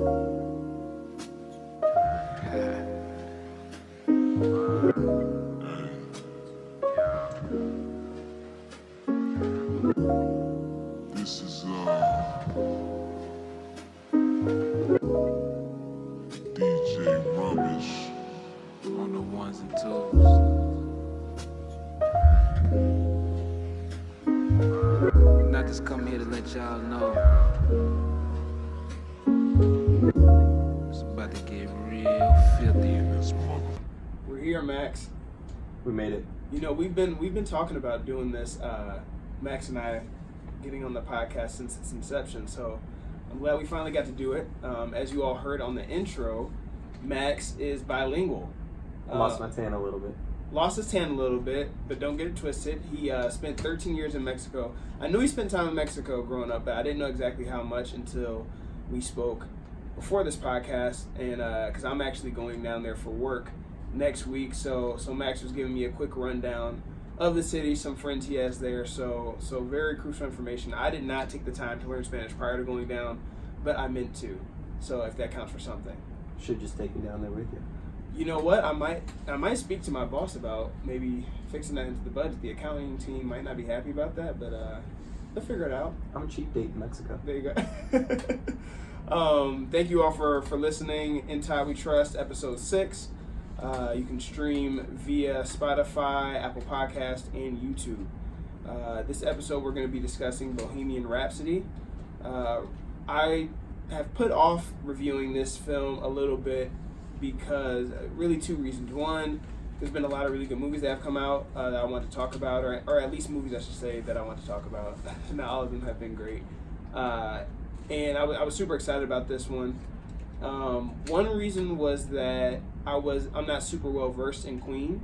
This is DJ Rubbish on the ones and twos. And I just come here to let y'all know it's about to get real filthy in this mother. We're here, Max. We made it. You know, we've been talking about doing this, Max and I, getting on the podcast since its inception. So I'm glad we finally got to do it. As you all heard on the intro, Max is bilingual. I lost my tan a little bit. Lost his tan a little bit, but don't get it twisted. He spent 13 years in Mexico. I knew he spent time in Mexico growing up, but I didn't know exactly how much until we spoke before this podcast. And because I'm actually going down there for work next week, so Max was giving me a quick rundown of the city, some friends he has there. So very crucial information. I did not take the time to learn Spanish prior to going down, but I meant to. So if that counts for something. Should just take me down there with you. You know what? I might speak to my boss about maybe fixing that into the budget. The accounting team might not be happy about that, but they'll figure it out. I'm a cheap date in Mexico. There you go. Thank you all for listening. In Todd We Trust, episode 6. You can stream via Spotify, Apple Podcast, and YouTube. This episode we're going to be discussing Bohemian Rhapsody. I have put off reviewing this film a little bit because really two reasons. One, there's been a lot of really good movies that have come out that I want to talk about, or at least movies I should say that I want to talk about. Not all of them have been great. And I was super excited about this one. One reason was that I'm not super well versed in Queen.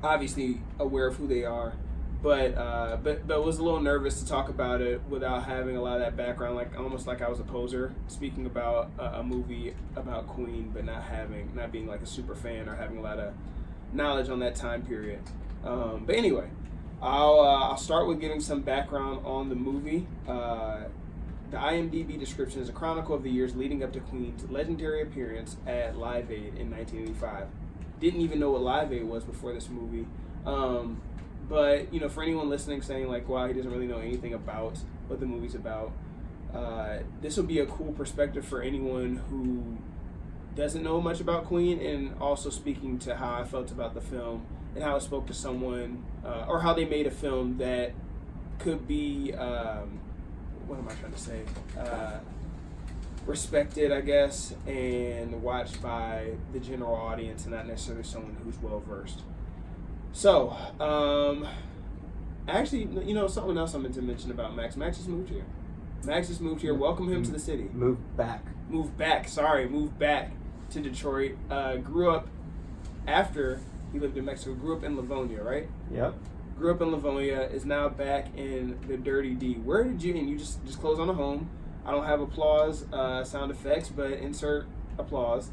Obviously aware of who they are, but was a little nervous to talk about it without having a lot of that background, almost like I was a poser speaking about a movie about Queen, but not being like a super fan or having a lot of knowledge on that time period. But anyway, I'll start with giving some background on the movie. The IMDb description is a chronicle of the years leading up to Queen's legendary appearance at Live Aid in 1985. Didn't even know what Live Aid was before this movie. But, you know, for anyone listening saying, like, wow, he doesn't really know anything about what the movie's about, this will be a cool perspective for anyone who doesn't know much about Queen, and also speaking to how I felt about the film and how I spoke to someone, or how they made a film that could be... what am I trying to say? Respected, I guess, and watched by the general audience and not necessarily someone who's well versed. So, actually, you know, something else I meant to mention about Max. Max just moved here. Welcome him to the city. Moved back to Detroit. Grew up after he lived in Mexico. Grew up in Livonia, right? Yep. Grew up in Livonia, is now back in the Dirty D. Where did you, and you just close on a home. I don't have applause sound effects, but insert applause.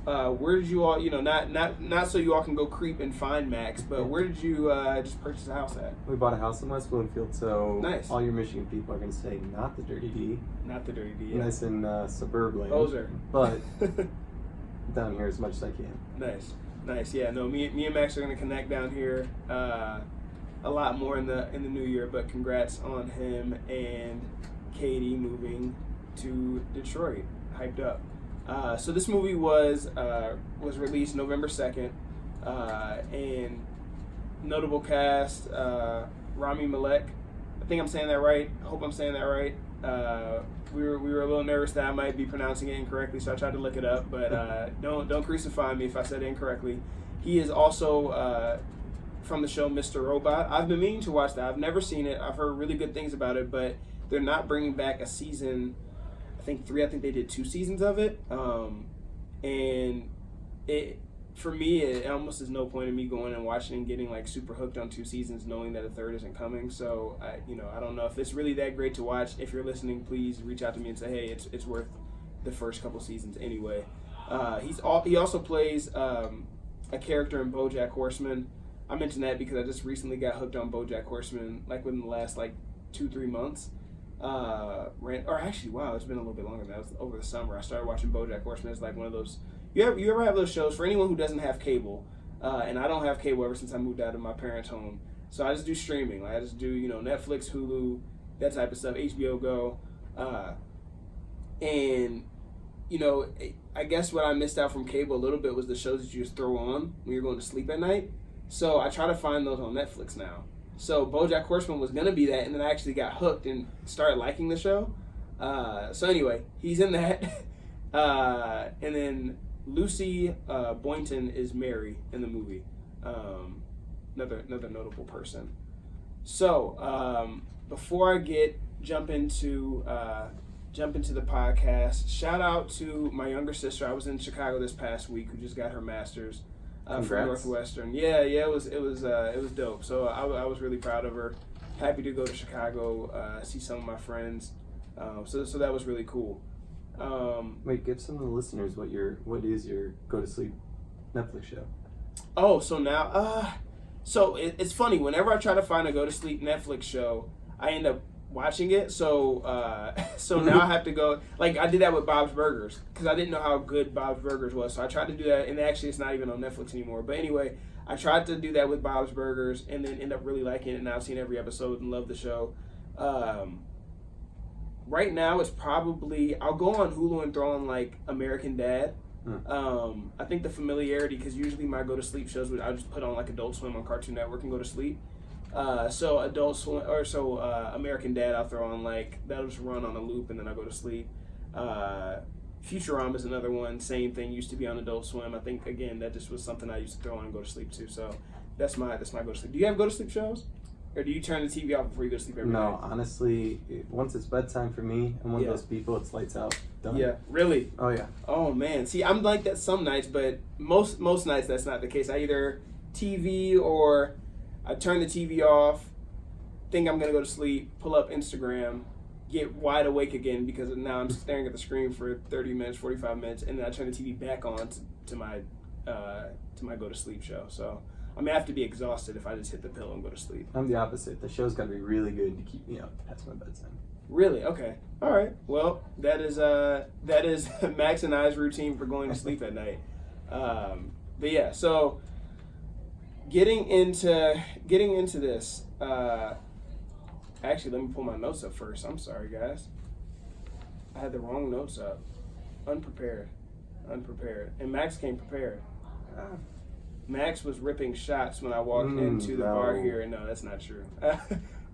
Where did you all, you know, not so you all can go creep and find Max, but where did you just purchase a house at? We bought a house in West Bloomfield, so nice. All your Michigan people are going to say not the Dirty D. Not the Dirty D, yeah. Nice in suburb land. Poser. But down here as much as I can. Nice. Yeah, no, me and Max are going to connect down here a lot more in the new year, but congrats on him and Katie moving to Detroit. Hyped up. So this movie was released November 2nd, and notable cast, Rami Malek. I think I'm saying that right. I hope I'm saying that right. We were a little nervous that I might be pronouncing it incorrectly, so I tried to look it up, but don't crucify me if I said it incorrectly. He is also from the show Mr. Robot. I've been meaning to watch that. I've never seen it. I've heard really good things about it, but they're not bringing back a season. I think 3. I think they did 2 seasons of it. And it, for me, it almost is no point in me going and watching and getting like super hooked on 2 seasons, knowing that a 3rd isn't coming. So I don't know if it's really that great to watch. If you're listening, please reach out to me and say, hey, it's worth the first couple seasons anyway. He also plays a character in BoJack Horseman. I mentioned that because I just recently got hooked on BoJack Horseman, like within the last 2-3 months. Or actually, wow, it's been a little bit longer than that. It was over the summer. I started watching BoJack Horseman. It's like one of those. You ever have those shows for anyone who doesn't have cable? And I don't have cable ever since I moved out of my parents' home. So I just do streaming. Like I just do Netflix, Hulu, that type of stuff, HBO Go, and I guess what I missed out from cable a little bit was the shows that you just throw on when you're going to sleep at night. So I try to find those on Netflix now. So BoJack Horseman was gonna be that, and then I actually got hooked and started liking the show. So anyway, he's in that, and then Lucy Boynton is Mary in the movie. Another notable person. So before I jump into the podcast, shout out to my younger sister. I was in Chicago this past week, who just got her master's from Northwestern. Yeah, it was dope. So I was really proud of her. Happy to go to Chicago, see some of my friends. So that was really cool. Wait, give some of the listeners what is your go to sleep Netflix show? Oh, so now so it's funny. Whenever I try to find a go to sleep Netflix show, I end up watching it. So now I have to go. Like I did that with Bob's Burgers because I didn't know how good Bob's Burgers was. So I tried to do that, and actually it's not even on Netflix anymore. But anyway, I tried to do that with Bob's Burgers, and then end up really liking it. And now I've seen every episode and love the show. Right now it's probably I'll go on Hulu and throw on like American Dad. I think the familiarity, because usually my go to sleep shows I just put on like Adult Swim on Cartoon Network and go to sleep. So Adult Swim American Dad I'll throw on, like that'll just run on a loop and then I go to sleep. Futurama is another one, same thing, used to be on Adult Swim. I think again that just was something I used to throw on and go to sleep to. So that's my go to sleep. Do you have go to sleep shows? Or do you turn the TV off before you go to sleep every night? No, honestly, once it's bedtime for me, I'm one of those people, it's lights out. Done. Yeah, really? Oh, yeah. Oh, man. See, I'm like that some nights, but most nights that's not the case. I either TV or I turn the TV off, think I'm going to go to sleep, pull up Instagram, get wide awake again because now I'm staring at the screen for 30 minutes, 45 minutes, and then I turn the TV back on to my go to sleep show. So I mean, I have to be exhausted if I just hit the pillow and go to sleep. I'm the opposite. The show's got to be really good to keep me up past my bedtime. Really? Okay. All right. Well, that is Max and I's routine for going to sleep at night. But yeah, so getting into this. Actually, let me pull my notes up first. I'm sorry, guys. I had the wrong notes up. Unprepared, and Max came prepared. Max was ripping shots when I walked into the bar here. No, that's not true.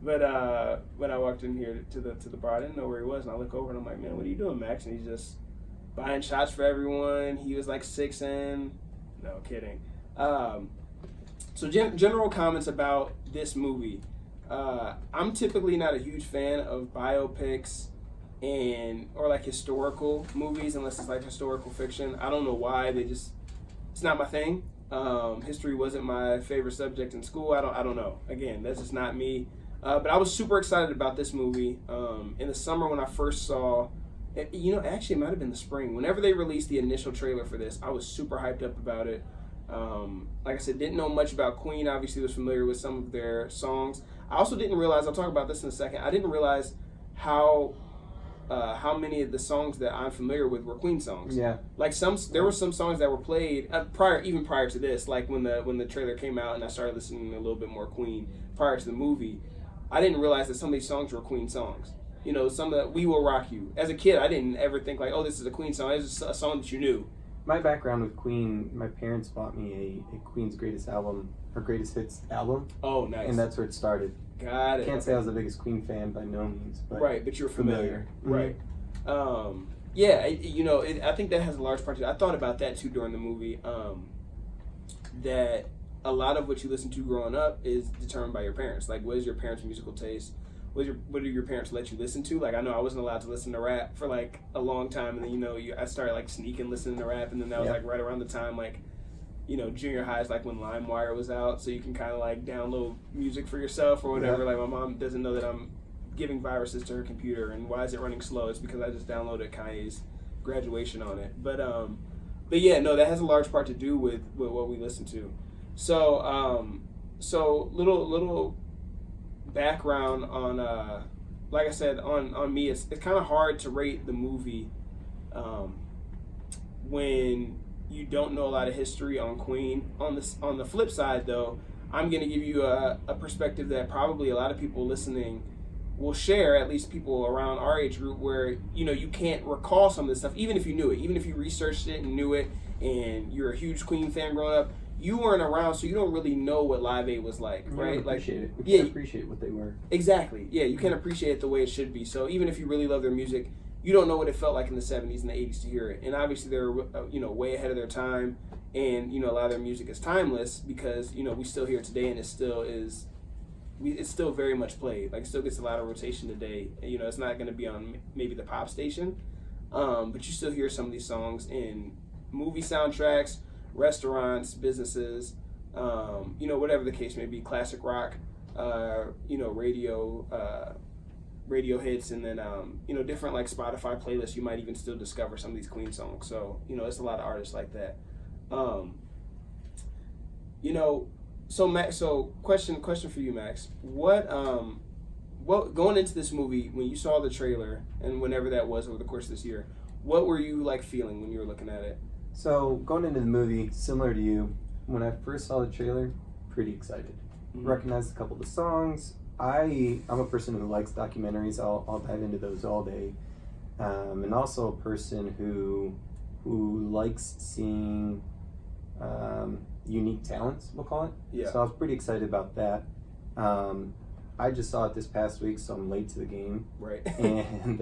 But when I walked in here to the bar, I didn't know where he was, and I look over and I'm like, man, what are you doing, Max? And he's just buying shots for everyone. He was like 6 in. No, kidding. So general comments about this movie. I'm typically not a huge fan of biopics or like historical movies unless it's like historical fiction. I don't know why. It's not my thing. History wasn't my favorite subject in school. I don't know. Again, that's just not me. But I was super excited about this movie in the summer when I first saw. Actually, it might have been the spring. Whenever they released the initial trailer for this, I was super hyped up about it. Like I said, didn't know much about Queen. Obviously, was familiar with some of their songs. I also didn't realize. I'll talk about this in a second. I didn't realize how many of the songs that I'm familiar with were Queen songs. Yeah. Like there were some songs that were played prior to this. Like when the trailer came out and I started listening a little bit more Queen prior to the movie, I didn't realize that some of these songs were Queen songs. Some of the We Will Rock You. As a kid, I didn't ever think like, oh, this is a Queen song. It's a song that you knew. My background with Queen, my parents bought me a Queen's greatest hits album. Oh, nice. And that's where it started. Got it. Can't say I was the biggest Queen fan by no means, but right, but you're familiar. Right. Mm-hmm. I think that has a large part to it. I thought about that too during the movie. That a lot of what you listen to growing up is determined by your parents. Like, what is your parents' musical taste? What do your parents let you listen to? Like, I know I wasn't allowed to listen to rap for like a long time, and then I started like sneaking listening to rap, and then that was like right around the time like junior high is like when LimeWire was out, so you can kind of like download music for yourself or whatever. Like, my mom doesn't know that I'm giving viruses to her computer, and why is it running slow? It's because I just downloaded Kanye's Graduation on it. But yeah, no, that has a large part to do with what we listen to. So little background like I said, on me, it's kind of hard to rate the movie when you don't know a lot of history on Queen. On the flip side, though, I'm going to give you a perspective that probably a lot of people listening will share, at least people around our age group, where, you know, you can't recall some of this stuff, even if you knew it, even if you researched it and knew it, and you're a huge Queen fan growing up. You weren't around, so you don't really know what Live Aid was like, right? Appreciate it. Yeah, appreciate what they were. Exactly. Yeah, you can't appreciate it the way it should be. So even if you really love their music, you don't know what it felt like in the 70s and the 80s to hear it. And obviously they're, you know, way ahead of their time, and, you know, a lot of their music is timeless because, you know, we still hear it today, and it's still very much played. Like, it still gets a lot of rotation today. You know, it's not going to be on maybe the pop station, but you still hear some of these songs in movie soundtracks, restaurants, businesses, you know, whatever the case may be, classic rock, you know, radio hits, and then, you know, different like Spotify playlists, you might even still discover some of these Queen songs. So, you know, it's a lot of artists like that. You know, so Max, question for you, Max. What going into this movie, when you saw the trailer and whenever that was over the course of this year, what were you like feeling when you were looking at it? So going into the movie, similar to you, when I first saw the trailer, pretty excited. Mm-hmm. Recognized a couple of the songs. I'm a person who likes documentaries. I'll dive into those all day, and also a person who likes seeing unique talents, we'll call it. Yeah. So I was pretty excited about that. I just saw it this past week, so I'm late to the game. Right. And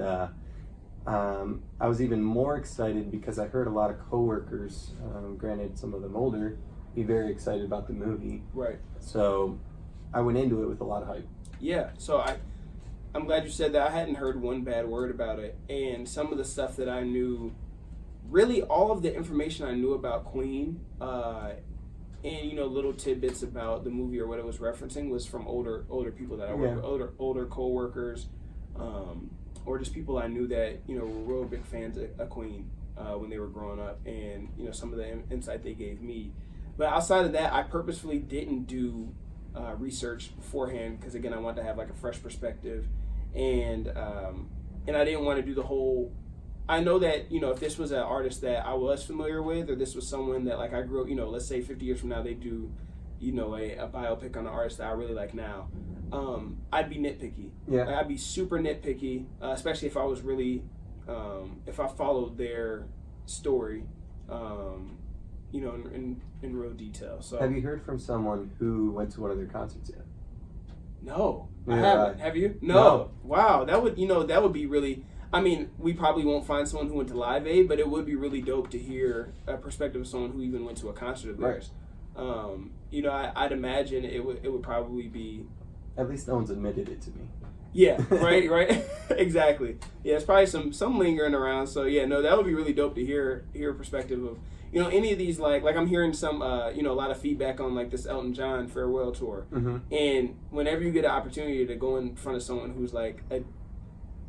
I was even more excited because I heard a lot of coworkers, granted some of them older, be very excited about the movie. Right. So I went into it with a lot of hype. Yeah. So I'm glad you said that. I hadn't heard one bad word about it, and some of the stuff that I knew, really all of the information I knew about Queen, and, you know, little tidbits about the movie or what it was referencing was from older people that I work with, older co-workers, or just people I knew that, you know, were real big fans of Queen when they were growing up, and, you know, some of the insight they gave me. But outside of that, I purposefully didn't do research beforehand because, again, I wanted to have like a fresh perspective, and I didn't want to do the whole. I know that, you know, if this was an artist that I was familiar with, or this was someone that, like, I grew up, you know, let's say 50 years from now they do, you know, a biopic on an artist that I really like now, I'd be nitpicky. Yeah. Like, I'd be super nitpicky, especially if I was really, if I followed their story, you know, in real detail. So Have you heard from someone who went to one of their concerts yet? No, Yeah. I haven't. Have you? No. Wow, that would be really. I mean, we probably won't find someone who went to Live Aid, but it would be really dope to hear a perspective of someone who even went to a concert of theirs. Right. You know, I'd imagine it would probably be. At least no one's admitted it to me. Yeah, right, exactly. Yeah, it's probably some lingering around. So yeah, no, that would be really dope to hear a perspective of, you know, any of these, like I'm hearing some you know, a lot of feedback on like this Elton John farewell tour, and whenever you get an opportunity to go in front of someone who's like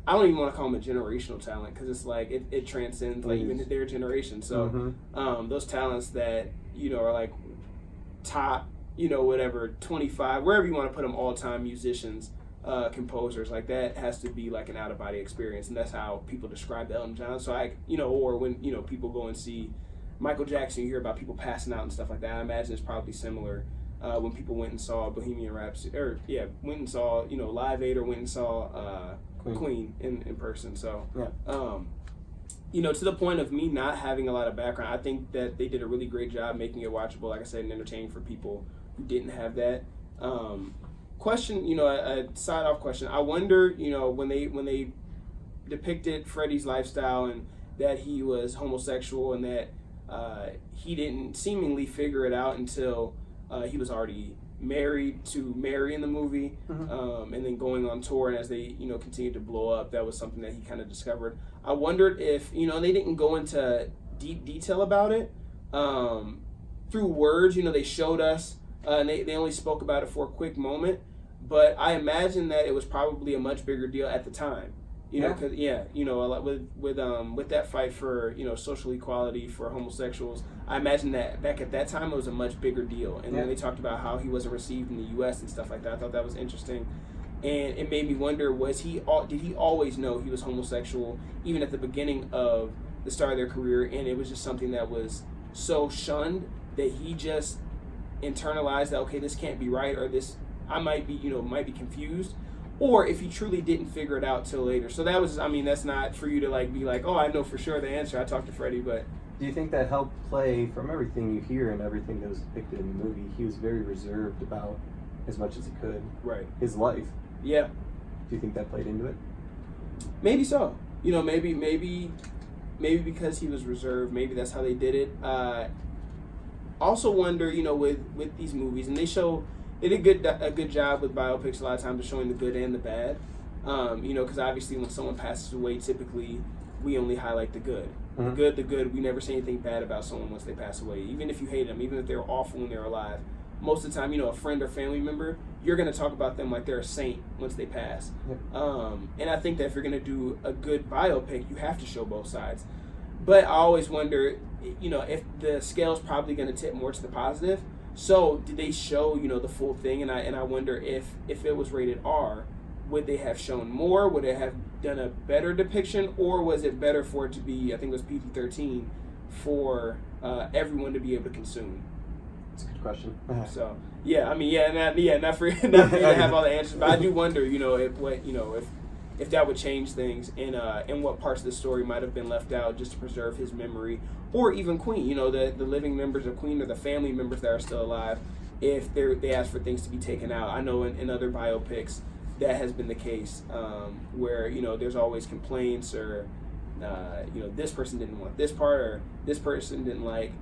I don't even want to call him a generational talent, because it's like it transcends like even their generation. So those talents that, you know, are like top, you know, whatever 25, wherever you want to put them, all-time musicians, composers, like that has to be like an out-of-body experience, and that's how people describe the Elton John. So you know, or when, you know, people go and see Michael Jackson, you hear about people passing out and stuff like that. I imagine it's probably similar when people went and saw Bohemian Rhapsody, or went and saw, you know, Live Aid, or went and saw Queen in person. So you know, to the point of me not having a lot of background, I think that they did a really great job making it watchable, like I said, and entertaining for people who didn't have that. Question, you know, a side off question. I wonder, you know, when they depicted Freddie's lifestyle and that he was homosexual, and that he didn't seemingly figure it out until he was already married to Mary in the movie, and then going on tour, and as they, you know, continued to blow up, that was something that he kind of discovered. I wondered if, you know, they didn't go into deep detail about it through words. You know, they showed us, and they only spoke about it for a quick moment, but I imagine that it was probably a much bigger deal at the time. You know, because you know, a lot with that fight for, you know, social equality for homosexuals, I imagine that back at that time it was a much bigger deal. And when they talked about how he wasn't received in the U.S. and stuff like that, I thought that was interesting. And it made me wonder, did he always know he was homosexual, even at the beginning of the start of their career, and it was just something that was so shunned that he just internalized that, okay, this can't be right, or this, I might be confused, or if he truly didn't figure it out till later. So that was, I mean, that's not for you to like be like, oh, I know for sure the answer. I talked to Freddie, but do you think that helped play, from everything you hear and everything that was depicted in the movie, he was very reserved about as much as he could. Right. His life. Yeah. Do you think that played into it? Maybe so. You know, maybe because he was reserved, maybe that's how they did it. Also wonder, you know, with these movies, and they did a good job with biopics a lot of times of showing the good and the bad. You know, because obviously when someone passes away, typically we only highlight the good. Mm-hmm. The good. We never say anything bad about someone once they pass away. Even if you hate them, even if they're awful when they're alive. Most of the time, you know, a friend or family member, you're going to talk about them like they're a saint once they pass. Yep. And I think that if you're going to do a good biopic, you have to show both sides. But I always wonder, you know, if the scale's probably going to tip more to the positive. So did they show, you know, the full thing? And I wonder if it was rated R, would they have shown more? Would it have done a better depiction? Or was it better for it to be, I think it was PG-13, for everyone to be able to consume? That's a good question. So yeah, I mean, not for me to have all the answers, but I do wonder, you know, if that would change things, and what parts of the story might have been left out just to preserve his memory, or even Queen, you know, the living members of Queen or the family members that are still alive, if they ask for things to be taken out. I know in other biopics that has been the case, where, you know, there's always complaints, or you know, this person didn't want this part, or this person didn't like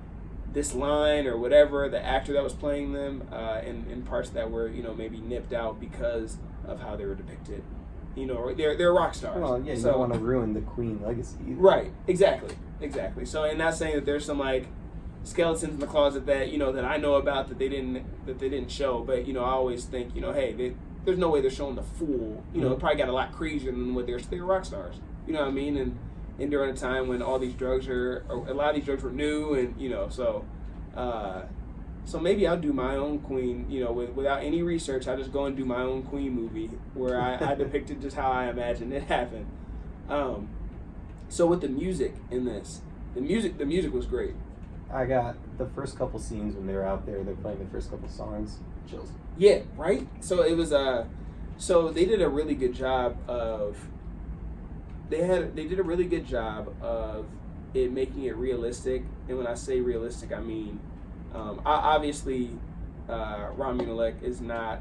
this line, or whatever, the actor that was playing them, and parts that were, you know, maybe nipped out because of how they were depicted. You know, they're rock stars. Well, yeah, you so, don't want to ruin the Queen legacy either. Right, exactly. So, and not saying that there's some like skeletons in the closet that, you know, that I know about that they didn't show, but, you know, I always think, you know, hey, there's no way they're showing the full. You know, it probably got a lot crazier than what they're rock stars. You know what I mean? And during a time when all these drugs or a lot of these drugs were new, and, you know, so maybe I'll do my own Queen, you know, without any research. I'll just go and do my own Queen movie where I depicted just how I imagined it happened. So with the music in this, the music was great. I got the first couple scenes when they were out there, they're playing the first couple songs, chills. Yeah, right? So it was so they did a really good job of it making it realistic. And when I say realistic, I mean obviously Rami Malek is not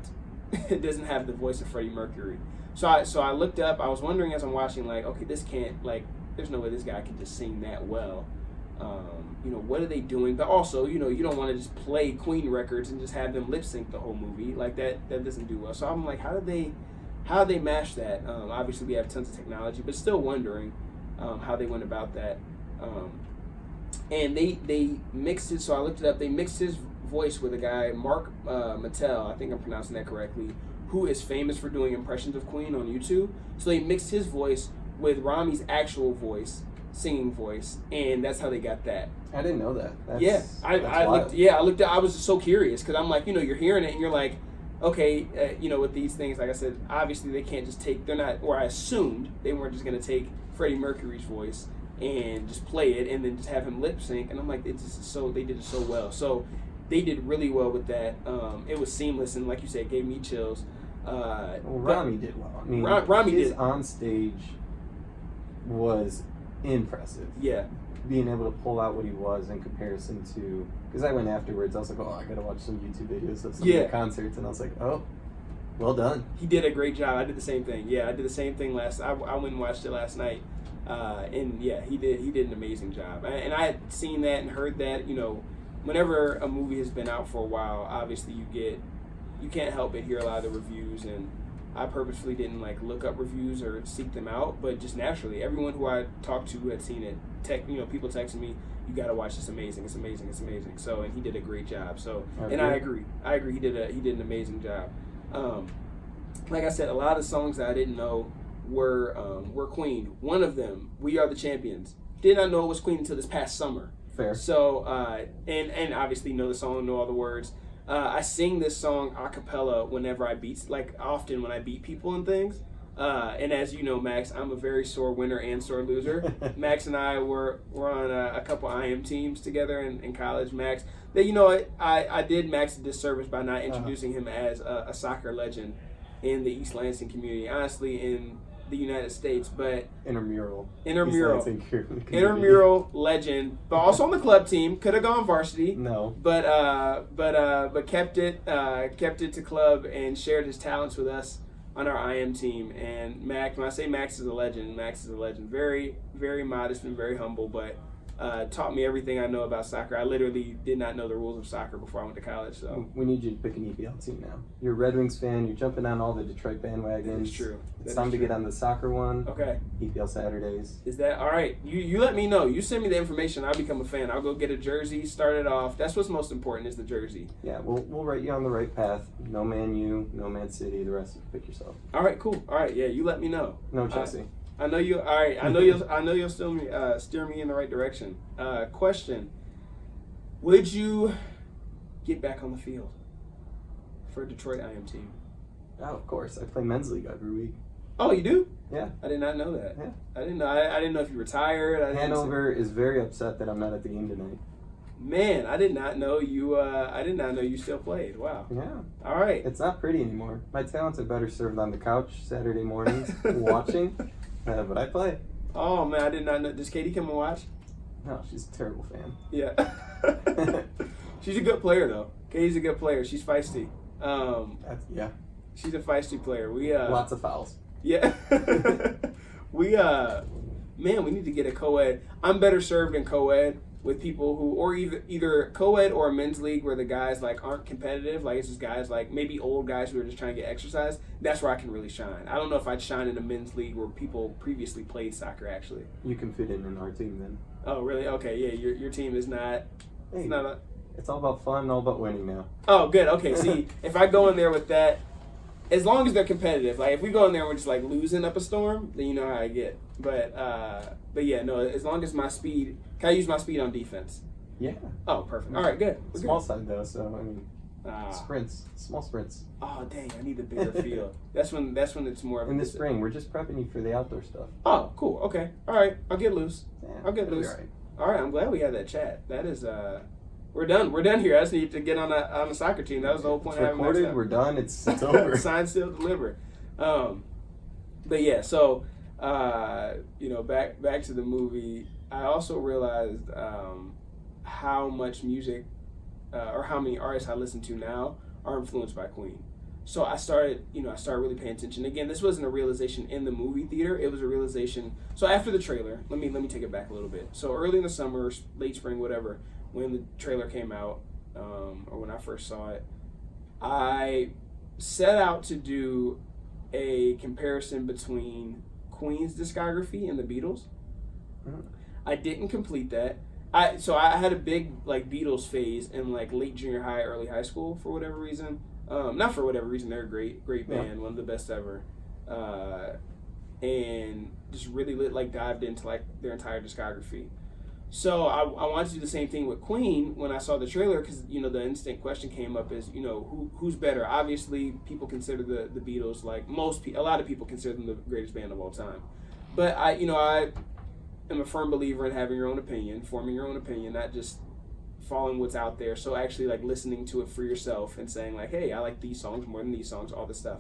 it doesn't have the voice of Freddie Mercury. So I looked up, I was wondering as I'm watching, like, okay, this can't, like, there's no way this guy can just sing that well. You know, what are they doing? But also, you know, you don't want to just play Queen records and just have them lip sync the whole movie. Like, that doesn't do well. So I'm like, how did they mash that? Obviously we have tons of technology, but still wondering how they went about that. And they mixed it, so I looked it up, they mixed his voice with a guy, Mark Mattel, I think I'm pronouncing that correctly, who is famous for doing impressions of Queen on YouTube. So they mixed his voice with Rami's actual voice, singing voice, and that's how they got that. I didn't know that. I looked at, I was so curious, because I'm like, you know, you're hearing it and you're like, okay, you know, with these things, like I said, obviously they can't just take, I assumed they weren't just going to take Freddie Mercury's voice and just play it and then just have him lip sync, and I'm like, they did it so well. So they did really well with that. It was seamless, and like you said, it gave me chills. Rami did well. I mean, Rami his did on stage was impressive. Yeah. Being able to pull out what he was in comparison to, because I went afterwards, I was like, oh, I gotta watch some YouTube videos of some of the concerts, and I was like, oh, well done. He did a great job. I did the same thing. Yeah, I did the same thing I went and watched it last night, and yeah, he did an amazing job. And I had seen that and heard that. You know, whenever a movie has been out for a while, obviously you can't help but hear a lot of the reviews, and I purposefully didn't like look up reviews or seek them out, but just naturally, everyone who I talked to who had seen it, people texting me, you got to watch this, amazing, it's amazing, it's amazing. So, and he did a great job. So, and I agree, he did an amazing job. Like I said, a lot of songs that I didn't know were Queen. One of them, "We Are the Champions," did not know it was Queen until this past summer. Fair. So, and obviously know the song, know all the words. I sing this song a cappella whenever I often when I beat people and things. And as you know, Max, I'm a very sore winner and sore loser. Max and I were on a couple IM teams together in college. Max, I did Max a disservice by not introducing him as a soccer legend in the East Lansing community. Honestly, in the United States, but intramural legend, but also on the club team. Could have gone varsity. No, but kept it to club and shared his talents with us on our IM team. And Max, when I say Max is a legend, very, very modest and very humble, but taught me everything I know about soccer. I literally did not know the rules of soccer before I went to college. So we need you to pick an EPL team now. You're a Red Wings fan. You're jumping on all the Detroit bandwagons. That's true. It's time to get on the soccer one. Okay. EPL Saturdays. Is that all right? You let me know. You send me the information. I'll become a fan. I'll go get a jersey. Start it off. That's what's most important is the jersey. Yeah, we'll write you on the right path. No Man U, no Man City. The rest you pick yourself. All right, cool. All right, yeah. You let me know. No Chelsea. I know you. All right. I know you'll steer me in the right direction. Question: would you get back on the field for a Detroit IM team? Oh, of course. I play men's league every week. Oh, you do? Yeah. I did not know that. Yeah. I didn't know. I didn't know if you retired. Hanover is very upset that I'm not at the game tonight. Man, I did not know you. I did not know you still played. Wow. Yeah. All right. It's not pretty anymore. My talents are better served on the couch Saturday mornings watching. But I play. Oh man, I did not know. Does Katie come and watch? No, she's a terrible fan. Yeah. She's a good player though. Katie's a good player. She's feisty. Yeah. She's a feisty player. Lots of fouls. Yeah. we need to get a co-ed. I'm better served in co-ed with people who, or either co-ed or a men's league where the guys like aren't competitive. Like it's just guys like maybe old guys who are just trying to get exercise. That's where I can really shine. I don't know if I'd shine in a men's league where people previously played soccer actually. You can fit in our team then. Oh really? Okay, yeah. Your team is not. Hey, it's not it's all about fun, all about winning now. Oh, good. Okay, see, if I go in there with that, as long as they're competitive, like if we go in there and we're just like losing up a storm, then you know how I get. But yeah, no. As long as my speed, can I use my speed on defense? Yeah. Oh, perfect. All right, good. We're Small good. side though, so I mean, sprints, small sprints. Oh dang, I need the bigger field. That's when it's more. In the spring, we're just prepping you for the outdoor stuff. Oh, cool. Okay. All right, I'll get loose. Yeah, I'll get it'll be loose. all right. All right, I'm glad we had that chat. That is we're done. We're done here. I just need to get on a soccer team. That was the whole point. It's recorded. We're done. It's over. Signed, sealed, delivered. But yeah, so back to the movie. I also realized how much music or how many artists I listen to now are influenced by Queen. So I started really paying attention. Again, this wasn't a realization in the movie theater. It was a realization. So after the trailer, let me take it back a little bit. So early in the summer, late spring, whatever, when the trailer came out, or when I first saw it, I set out to do a comparison between Queen's discography and the Beatles. Mm-hmm. I didn't complete that. I had a big like Beatles phase in like late junior high, early high school for whatever reason. Not for whatever reason, they're a great band, one of the best ever. And just really dived into like their entire discography. So I wanted to do the same thing with Queen when I saw the trailer because the instant question came up is who's better? Obviously, people consider the Beatles like a lot of people consider them the greatest band of all time. But I am a firm believer in having your own opinion, forming your own opinion, not just following what's out there. So actually like listening to it for yourself and saying like, hey, I like these songs more than these songs, all this stuff.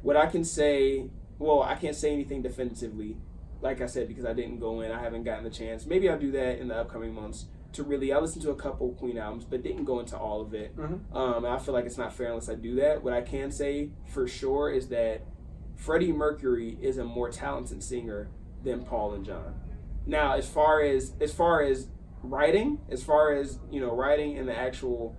What I can say, I can't say anything definitively. Like I said, because I didn't go in, I haven't gotten the chance. Maybe I'll do that in the upcoming months I listened to a couple Queen albums, but didn't go into all of it. Mm-hmm. I feel like it's not fair unless I do that. What I can say for sure is that Freddie Mercury is a more talented singer than Paul and John. Now, as far as writing, writing and the actual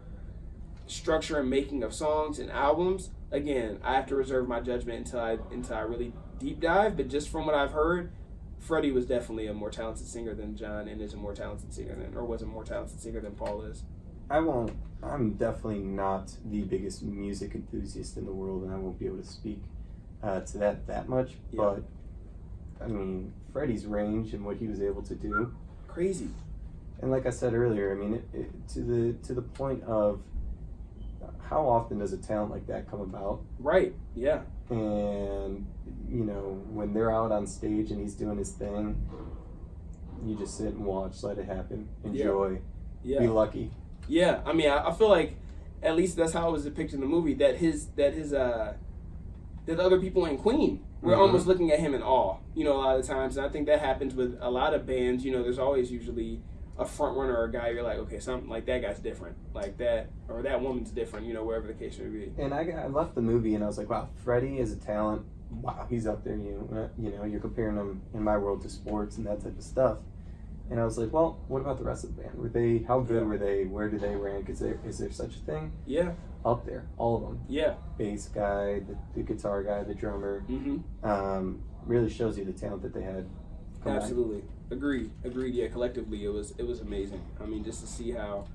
structure and making of songs and albums, again, I have to reserve my judgment until I really deep dive. But just from what I've heard, Freddie was definitely a more talented singer than John, and was a more talented singer than Paul is. I'm definitely not the biggest music enthusiast in the world, and I won't be able to speak to that much. Yeah. But I mean, Freddie's range and what he was able to do, crazy. And like I said earlier, I mean, to the point of how often does a talent like that come about? Right. Yeah. And when they're out on stage and he's doing his thing, you just sit and watch, let it happen, enjoy, be lucky. Yeah. I mean, I feel like at least that's how it was depicted in the movie, that the other people in Queen were almost looking at him in awe, a lot of times. And I think that happens with a lot of bands. There's always usually a front runner or a guy you're like, okay, something like that guy's different, like that, or that woman's different, wherever the case may be. And I left the movie and I was like, wow, Freddie is a talent. Wow, he's up there. You're comparing him in my world to sports and that type of stuff. And I was like, well, what about the rest of the band? How good were they? Where do they rank? Is there such a thing? Yeah. Up there, all of them. Yeah. Bass guy, the guitar guy, the drummer. Really shows you the talent that they had. Absolutely. Agreed. Yeah, collectively it was amazing. I mean, just to see how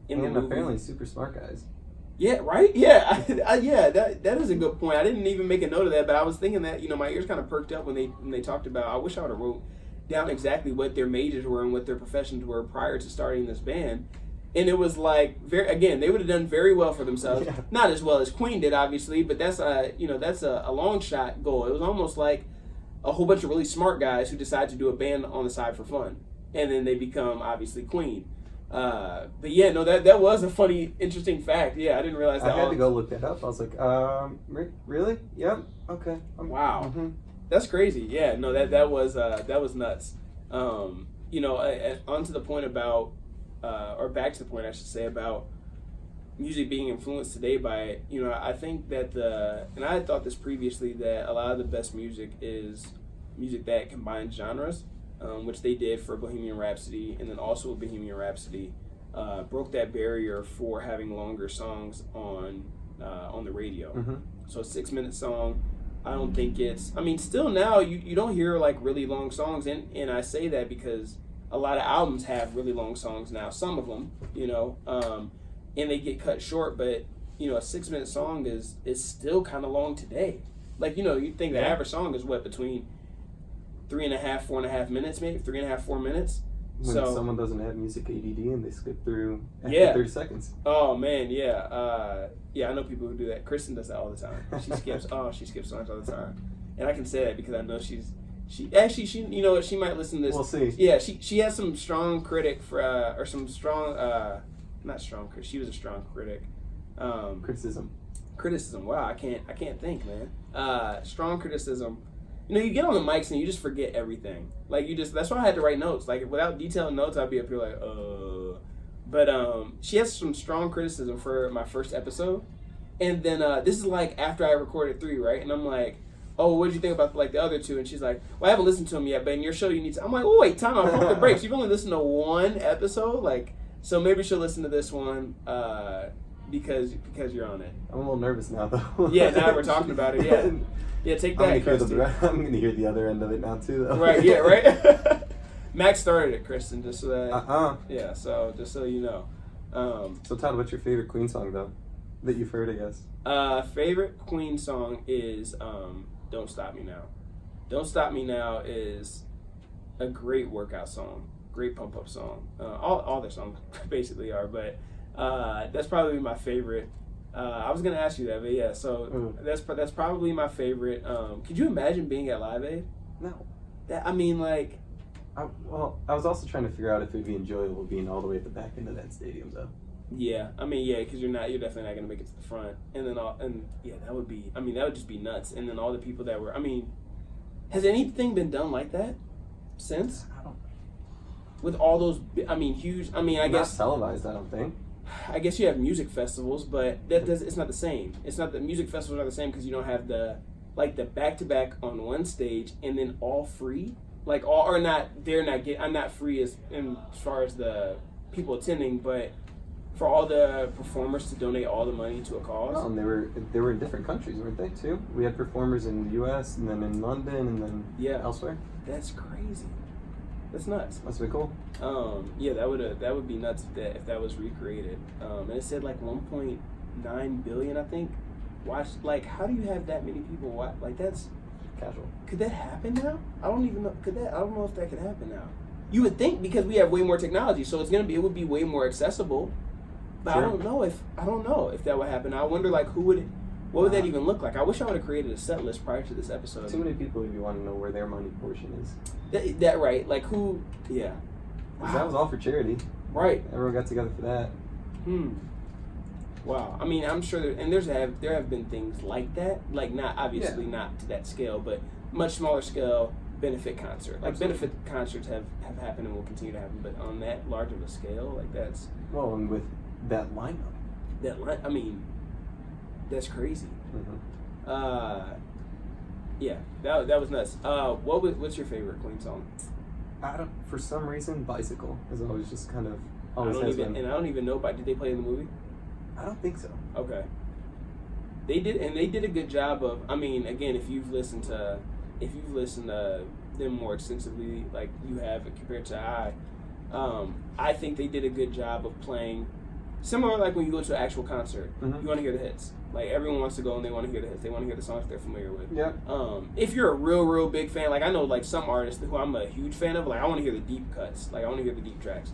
and apparently super smart guys. Yeah, right? Yeah. That is a good point. I didn't even make a note of that, but I was thinking that, my ears kind of perked up when they talked about, I wish I would have wrote down exactly what their majors were and what their professions were prior to starting this band. And it was like, they would have done very well for themselves. Yeah. Not as well as Queen did, obviously, but that's a long shot goal. It was almost like a whole bunch of really smart guys who decide to do a band on the side for fun, and then they become obviously Queen. But yeah, no, that was a funny, interesting fact. Yeah, I didn't realize that. I had to go look that up. I was like, really? Yep. Okay. Wow, that's crazy. Yeah, no, that was nuts. On to the point about, or back to the point I should say about music being influenced today by it. I think that and I had thought this previously, that a lot of the best music is music that combines genres, which they did for Bohemian Rhapsody, and then also with Bohemian Rhapsody broke that barrier for having longer songs on the radio. So a 6-minute song, I don't think still now you don't hear like really long songs, and I say that because a lot of albums have really long songs now, some of them, and they get cut short, but a 6-minute song is still kind of long today. Like, you think the average song is what, between 3.5, 4.5 minutes, maybe 3.5, 4 minutes. When someone doesn't have music ADD and they skip through after 30 seconds. Oh man, yeah. I know people who do that. Kristen does that all the time. She skips songs all the time, and I can say that because I know she she might listen to this. We'll see. Yeah, she has some strong critic for or some strong not strong critic. She was a strong critic. Criticism. Wow, I can't think, man. Strong criticism. You get on the mics and you just forget everything. Like that's why I had to write notes. Like without detailed notes, I'd be up here like, But she has some strong criticism for my first episode, and then this is like after I recorded 3, right? And I'm like, oh, what did you think about like the other 2? And she's like, well, I haven't listened to them yet, but in your show you need to. I'm like, oh wait, time out, pump the brakes. You've only listened to 1 episode, like, so maybe she'll listen to this one because you're on it. I'm a little nervous now though. Yeah, now we're talking about it. Yeah. Yeah, take that. I'm going to hear the other end of it now too, though. Right? Yeah, right. Max started it, Kristen, just so that. Yeah, so just so you know. So Todd, what's your favorite Queen song though, that you've heard? I guess. Favorite Queen song is "Don't Stop Me Now." "Don't Stop Me Now" is a great workout song, great pump up song. All their songs basically are, but that's probably my favorite. I was gonna ask you that, but yeah. So that's probably my favorite. Could you imagine being at Live Aid? No. I was also trying to figure out if it'd be enjoyable being all the way at the back end of that stadium, though. Yeah, because you're definitely not gonna make it to the front, and then that would be. That would just be nuts. And then all the people that were. Has anything been done like that since? I don't. With all those, huge. I guess not televised. I don't think. I guess you have music festivals, but it's not the same. It's not the music festivals are the same because you don't have the back-to-back on one stage and then all free. Like all or not, I'm not free as far as the people attending, but for all the performers to donate all the money to a cause. Oh, and they were in different countries, weren't they too? We had performers in the U.S. and then in London and then elsewhere. That's crazy. That's nuts. That's pretty cool. That would be nuts if that was recreated. And it said like 1.9 billion, I think. Watch, like, how do you have that many people watch? Like, that's casual. Could that happen now? I don't even know. I don't know if that could happen now. You would think because we have way more technology, so it would be way more accessible. But Sure. I don't know if that would happen. I wonder like what would that even look like? I wish I would have created a set list prior to this episode. Too many people if you want to know where their money portion is. That right? Like who? Yeah. 'Cause that was all for charity. Right. Everyone got together for that. Wow. I mean, I'm sure there have been things like that. Like not obviously not to that scale, but much smaller scale benefit concert. Like Absolutely. benefit concerts have happened and will continue to happen, but on that large of a scale, like that's Well, and with that lineup. I mean, that's crazy. Yeah, that was nuts. What's your favorite Queen song? For some reason, Bicycle is always just kind of I always has been. don't even know about. Did they play in the movie? I don't think so. Okay. They did a good job of. I mean, again, if you've listened to them more extensively, like you have compared to I think they did a good job of playing similar like when you go to an actual concert. Mhm. You want to hear the hits. Like everyone wants to go and they want to hear the hits. They want to hear the songs they're familiar with. Yeah. If you're a real big fan, like I know like some artists who I'm a huge fan of, like I want to hear the deep cuts. Like I want to hear the deep tracks.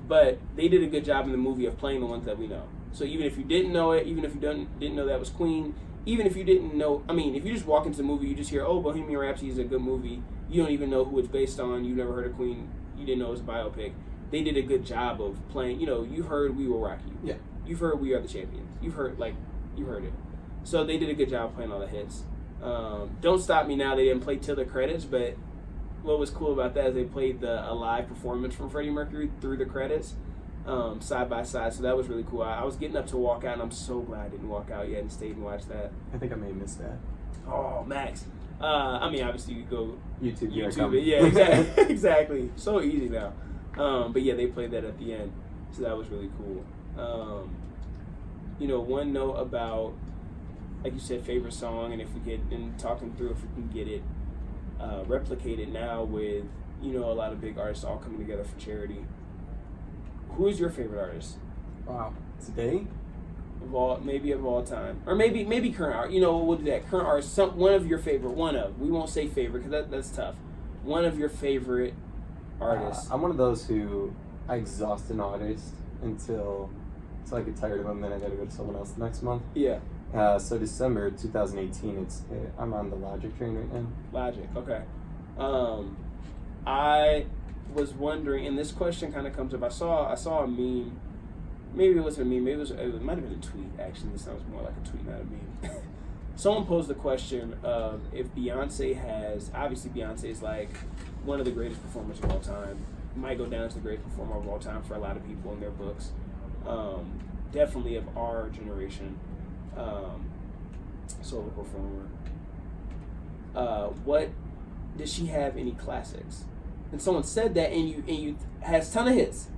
But they did a good job in the movie of playing the ones that we know. So even if you didn't know it, even if you didn't know that was Queen, even if you didn't know, I mean, if you just walk into the movie, you just hear, oh, Bohemian Rhapsody is a good movie. You don't even know who it's based on. You've never heard of Queen. You didn't know it was a biopic. They did a good job of playing. You know, you heard We Will Rock You. Yeah. You've heard We Are the Champions. You heard it. So they did a good job of playing all the hits. Don't Stop Me Now. They didn't play till the credits, but what was cool about that is they played a live performance from Freddie Mercury through the credits, side by side. So that was really cool. I was getting up to walk out, and I'm so glad I didn't walk out yet and stayed and watched that. I think I may have missed that. Oh, Max. I mean, obviously you go YouTube it. Yeah, exactly. Exactly. So easy now. But yeah, they played that at the end, so that was really cool. One note about, like you said, favorite song, and if we get and talking through if we can get it replicated now with a lot of big artists all coming together for charity. Who is your favorite artist? Wow. Today? Of all time, or maybe current art. We'll do that. Current artist, one of your favorite. We won't say favorite because that's tough. One of your favorite artists. I'm one of those who I exhaust an artist until I get tired of them, then I gotta go to someone else the next month. Yeah. So December 2018, I'm on the Logic train right now. Logic, okay. I was wondering, and this question kind of comes up. I saw a meme. Maybe it wasn't a meme. Maybe it might have been a tweet. Actually, this sounds more like a tweet, not a meme. Someone posed the question of if Beyonce obviously Beyonce is like one of the greatest performers of all time. Might go down as the greatest performer of all time for a lot of people in their books. Definitely of our generation. Solo performer. What does she have any classics? And someone said that, and you has a ton of hits,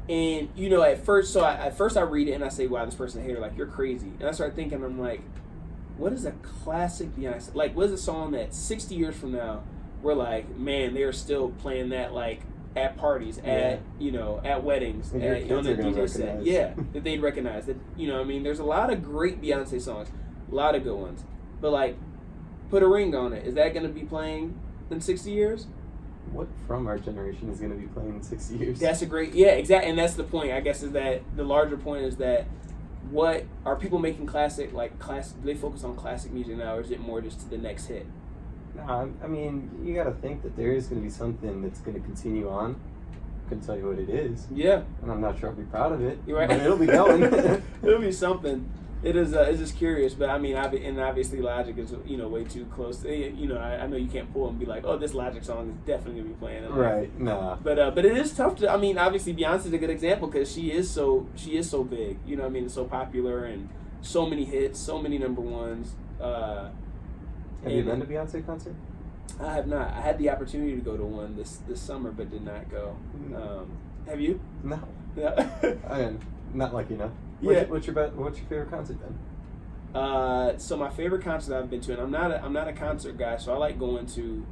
and at first I read it and I say, wow, this person a hater, like you're crazy, and I start thinking, I'm like, what is a classic Beyonce? Like, what is a song that 60 years from now we're like, man, they're still playing that like at parties, at weddings, And your on kids the are gonna DJ set, recognize. yeah, that they'd recognize that. There's a lot of great Beyonce songs, a lot of good ones, but like, Put a Ring on It, is that going to be playing in 60 years? What from our generation is going to be playing in 60 years? That's a great, yeah, exactly, and that's the point. I guess is that the larger point is that what are people making classic? Do they focus on classic music now, or is it more just to the next hit? No, I mean, you got to think that there is going to be something that's going to continue on. I couldn't tell you what it is. Yeah, And I'm not sure I'll be proud of it. you're right. But it'll be going. It'll be something. It is. It's just curious, but I mean, and obviously, Logic is way too close. To, I know you can't pull and be like, oh, this Logic song is definitely gonna be playing. And Right. Nah. But it is tough to. I mean, obviously, Beyonce's a good example because she is so big. And so popular and so many hits, so many number ones. Have you been to Beyonce concert? I have not. I had the opportunity to go to one this summer, but did not go. Have you? No. Yeah. I am not lucky enough. Yeah. What's your favorite concert then? So my favorite concert I've been to, and I'm not a concert guy, so I like going to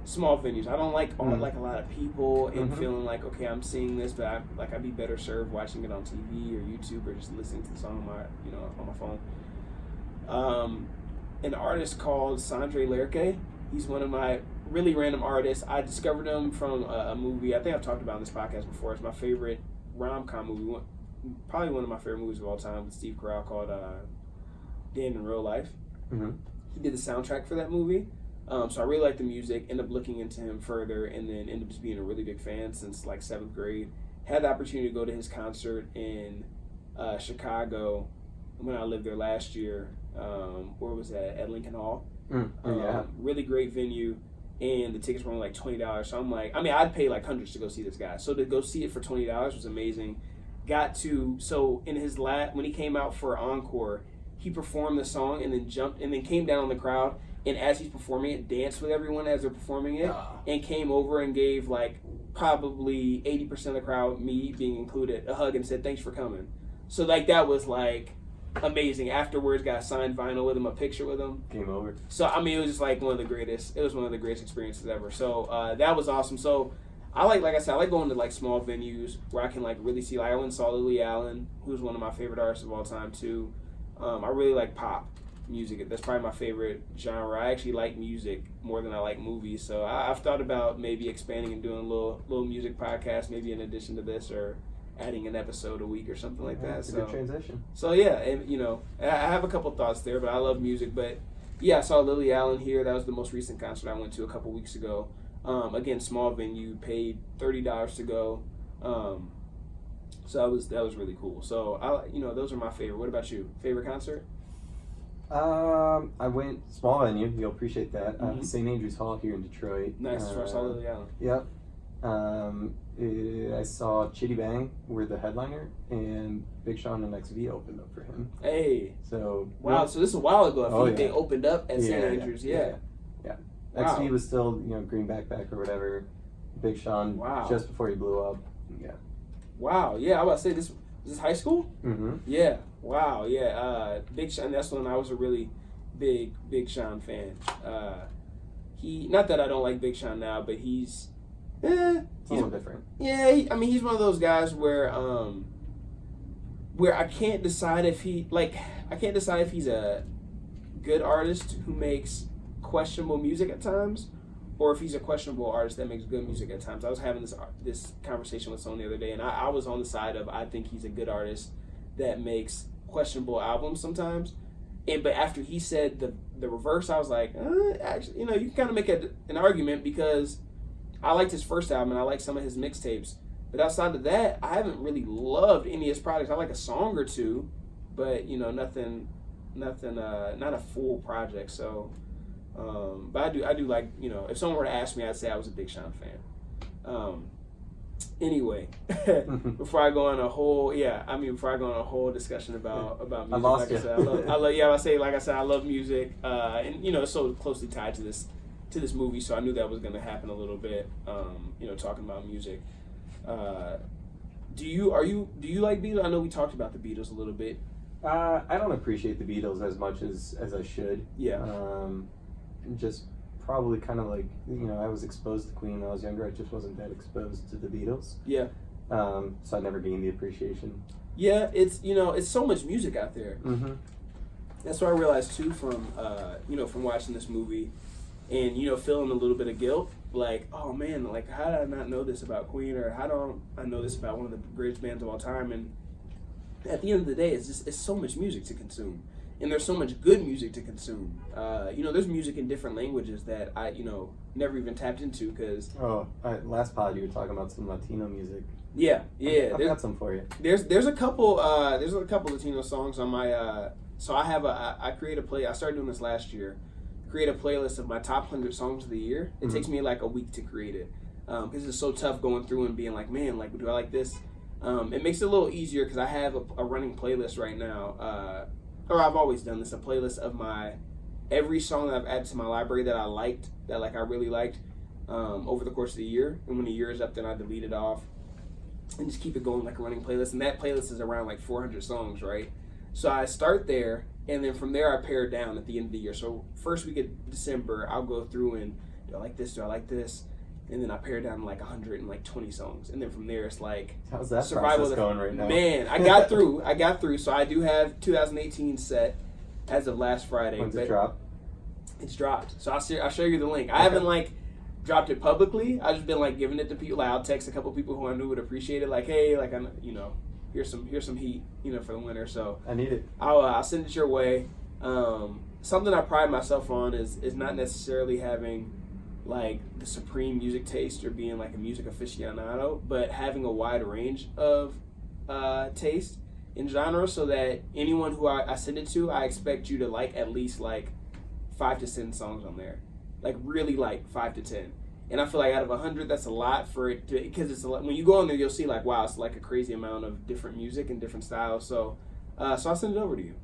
small venues. I don't like like a lot of people and feeling like, okay, I'm seeing this, but I'd be better served watching it on TV or YouTube or just listening to the song on my phone. An artist called Sondre Lerche. He's one of my really random artists. I discovered him from a movie I think I've talked about on this podcast before. It's my favorite rom-com movie. probably one of my favorite movies of all time with Steve Carell called Dan in Real Life. Mm-hmm. He did the soundtrack for that movie. So I really liked the music, ended up looking into him further, and then ended up just being a really big fan since like 7th grade. Had the opportunity to go to his concert in Chicago when I lived there last year. Where was that? At Lincoln Hall. Really great venue, and the tickets were only like $20. So I'm like, I mean, I'd pay like hundreds to go see this guy. So to go see it for $20 was amazing. So in his when he came out for encore, he performed the song and then jumped and then came down on the crowd. And as he's performing it, danced with everyone as they're performing it, and came over and gave like probably 80% of the crowd, me being included, a hug and said, "Thanks for coming." So like that was like amazing. Afterwards, got signed vinyl with him, a picture with him. Game over. So I mean, it was just like one of the greatest. It was one of the greatest experiences ever. So that was awesome. So I like I said, I like going to like small venues where I can like really see. Like I went and saw Lily Allen, who's one of my favorite artists of all time too. I really like pop music. That's probably my favorite genre. I actually like music more than I like movies. So I've thought about maybe expanding and doing a little music podcast, maybe in addition to this, or adding an episode a week or something like that. It's a good transition. So yeah, and you know, I have a couple thoughts there, but I love music. But yeah, I saw Lily Allen here. That was the most recent concert I went to a couple weeks ago. Again, small venue, paid $30 to go. So that was really cool. So those are my favorite. What about you? Favorite concert? I went small venue. You'll appreciate that. Mm-hmm. St. Andrews Hall here in Detroit. Nice. So I saw Lily Allen. Yep. I saw Chitty Bang were the headliner, and Big Sean and XV opened up for him. Hey. So wow. yeah. So this is a while ago. I think yeah. they opened up at St. Andrews. Yeah. Wow. XV Wow. was still green backpack or whatever. Big Sean just before he blew up. Yeah. Wow. Yeah. I was about to say was this high school? Mm-hmm. Yeah. Wow. Yeah. Big Sean. That's when I was a really big Sean fan. Not that I don't like Big Sean now, but he's a little different. Yeah. He's one of those guys where I can't decide if he's a good artist who makes questionable music at times, or if he's a questionable artist that makes good music at times. I was having this conversation with someone the other day, and I was on the side of I think he's a good artist that makes questionable albums sometimes. But after he said the reverse, I was like, actually, you can kind of make an argument, because I liked his first album and I like some of his mixtapes. But outside of that, I haven't really loved any of his products. I like a song or two, but nothing, not a full project. So. But I do like, if someone were to ask me, I'd say I was a Big Sean fan. Anyway, before I go on a whole discussion about music, I lost like I said, I love music, and it's so closely tied to this movie, so I knew that was going to happen a little bit. Talking about music. Do you like Beatles? I know we talked about the Beatles a little bit. I don't appreciate the Beatles as much as I should. Yeah. Just probably kind of like, I was exposed to Queen when I was younger. I just wasn't that exposed to the Beatles. Yeah. So I never gained the appreciation. Yeah, it's it's so much music out there. Mm-hmm. That's what I realized too from watching this movie, and feeling a little bit of guilt. Like, oh man, like how did I not know this about Queen, or how don't I know this about one of the greatest bands of all time? And at the end of the day, it's so much music to consume. And there's so much good music to consume. There's music in different languages that I, never even tapped into because. Last pod you were talking about some Latino music. Yeah. I've got some for you. There's a couple Latino songs on my. So I create a play. I started doing this last year. Create a playlist of my top 100 songs of the year. It takes me like a week to create it because it's so tough going through and being like, man, like do I like this? It makes it a little easier because I have a running playlist right now. Or I've always done this, a playlist of every song that I've added to my library that I liked, that I really liked over the course of the year. And when the year is up, then I delete it off and just keep it going like a running playlist. And that playlist is around like 400 songs, right? So I start there, and then from there I pare down at the end of the year. So first week of December, I'll go through and do I like this? Do I like this? And then I pare down to like 120 songs. And then from there, it's like... How's that process going right now? Man, I got through. So I do have 2018 set as of last Friday. When's it drop? It's dropped. So I'll show you the link. I haven't dropped it publicly. I've just been giving it to people. I'll text a couple people who I knew would appreciate it. Like, hey, here's some heat, for the winter. So I need it. I'll send it your way. Something I pride myself on is not necessarily having like the supreme music taste or being like a music aficionado, but having a wide range of taste in genre, so that anyone who I send it to, I expect you to like at least like 5 to 10 songs on there, like really like 5 to 10. And I feel like out of 100, that's a lot for it to, because it's a lot. When you go on there, you'll see like, wow, it's like a crazy amount of different music and different styles. So I'll send it over to you.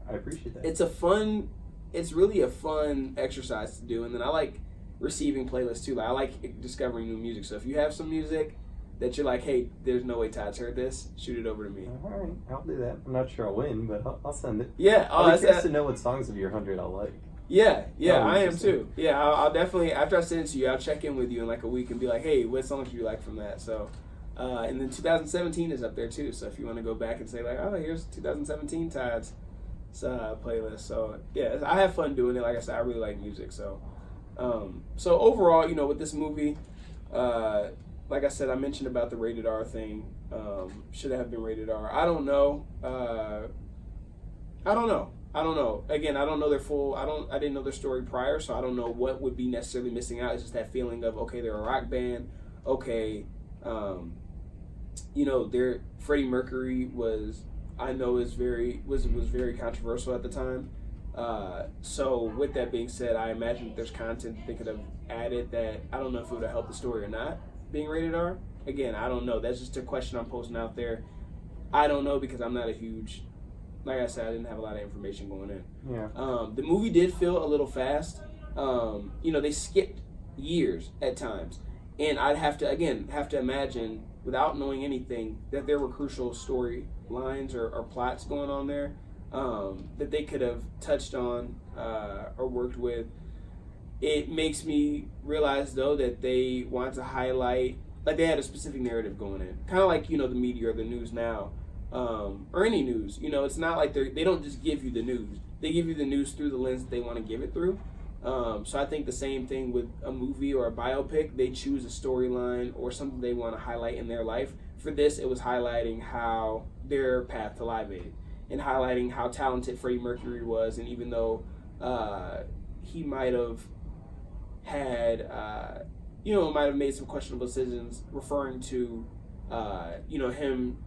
I appreciate that. It's really a fun exercise to do, and then I like receiving playlists too. Like I like discovering new music. So if you have some music that you're like, hey, there's no way Todd's heard this, shoot it over to me. All right, I'll do that. I'm not sure I'll win, but I'll send it. Yeah, I'll be curious to know what songs of your 100 I'll like. Yeah, Oh, I am interesting. too. Yeah, I'll definitely, after I send it to you, I'll check in with you in like a week and be like, hey, what songs do you like from that? So, and then 2017 is up there too. So if you want to go back and say like, oh, here's 2017 Todd's playlist. So yeah, I have fun doing it. Like I said, I really like music. So, so overall, with this movie, like I said, I mentioned about the rated R thing. Should it have been rated R? I don't know. I don't know. Again, I don't know their full. I didn't know their story prior, so I don't know what would be necessarily missing out. It's just that feeling of, okay, they're a rock band. Okay, their Freddie Mercury was very controversial at the time. So with that being said, I imagine there's content they could have added that I don't know if it would have helped the story or not being rated R. Again, I don't know. That's just a question I'm posting out there. I don't know because I'm not a huge. Like I said, I didn't have a lot of information going in. Yeah. The movie did feel a little fast. They skipped years at times. And I'd have to imagine, without knowing anything, that there were crucial storylines or plots going on there that they could have touched on or worked with. It makes me realize, though, that they want to highlight, like they had a specific narrative going in. Kind of like, the media or the news now. Or any news, it's not like they don't just give you the news. They give you the news through the lens that they want to give it through. So I think the same thing with a movie or a biopic. They choose a storyline or something they want to highlight in their life. For this, it was highlighting how their path to Live Aid and highlighting how talented Freddie Mercury was. And even though he might have had, might have made some questionable decisions, referring to, him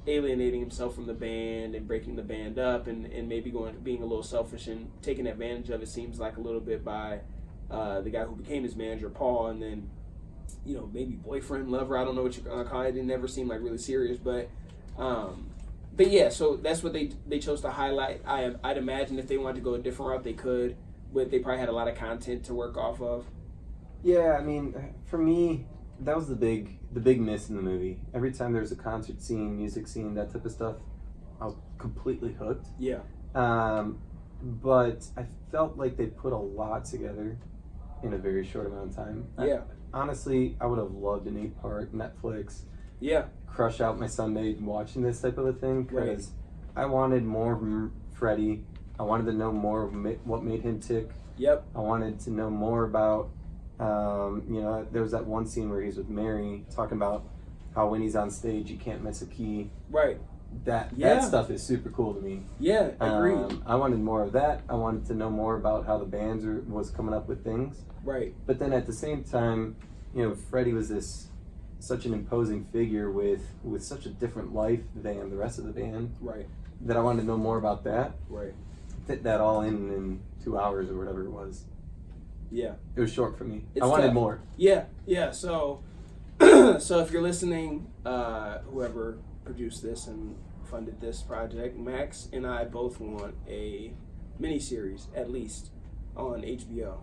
alienating himself from the band and breaking the band up and maybe being a little selfish and taking advantage of it, seems like a little bit by the guy who became his manager, Paul, and then maybe boyfriend, lover, I don't know what you're gonna call it. It never seemed like really serious, but yeah, so that's what they chose to highlight. I'd imagine if they wanted to go a different route, they could, but they probably had a lot of content to work off of. Yeah, I mean, for me, that was the big miss in the movie. Every time there's a concert scene, music scene, that type of stuff, I was completely hooked. Yeah. But I felt like they put a lot together in a very short amount of time. Yeah. Honestly, I would have loved an 8-part Netflix. Yeah. Crush out my Sunday watching this type of a thing, because I wanted more from Freddie. I wanted to know more of what made him tick. Yep. I wanted to know more about. There was that one scene where he's with Mary talking about how when he's on stage you can't miss a key. Right. That stuff is super cool to me. Yeah, agreed. I wanted more of that. I wanted to know more about how the band was coming up with things. Right. But then at the same time, Freddie was such an imposing figure with such a different life than the rest of the band. Right. That I wanted to know more about that. Right. Fit that all in 2 hours or whatever it was. Yeah. It was short for me. It's I wanted tough. more. Yeah. So if you're listening, whoever produced this and funded this project, Max and I both want a miniseries, at least, on HBO.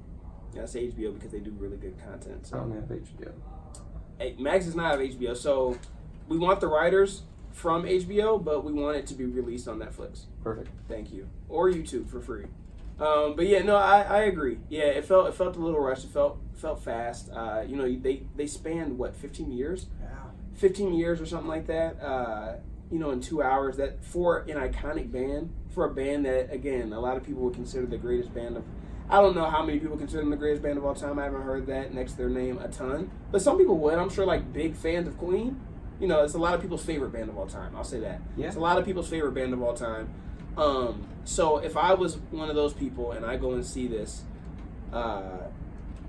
And I say HBO because they do really good content. I So don't have HBO. Max does not have HBO, so we want the writers from HBO, but we want it to be released on Netflix. Perfect. Thank you. Or YouTube for free. But yeah, no, I agree. Yeah, it felt a little rushed. It felt fast. They spanned 15 years? Yeah. 15 years or something like that. In 2 hours. That for an iconic band, for a band that, again, a lot of people would consider the greatest band of. I don't know how many people consider them the greatest band of all time. I haven't heard that next to their name a ton, but some people would. I'm sure, like big fans of Queen. it's a lot of people's favorite band of all time. I'll say that. Yeah. It's a lot of people's favorite band of all time. So if I was one of those people and I go and see this, and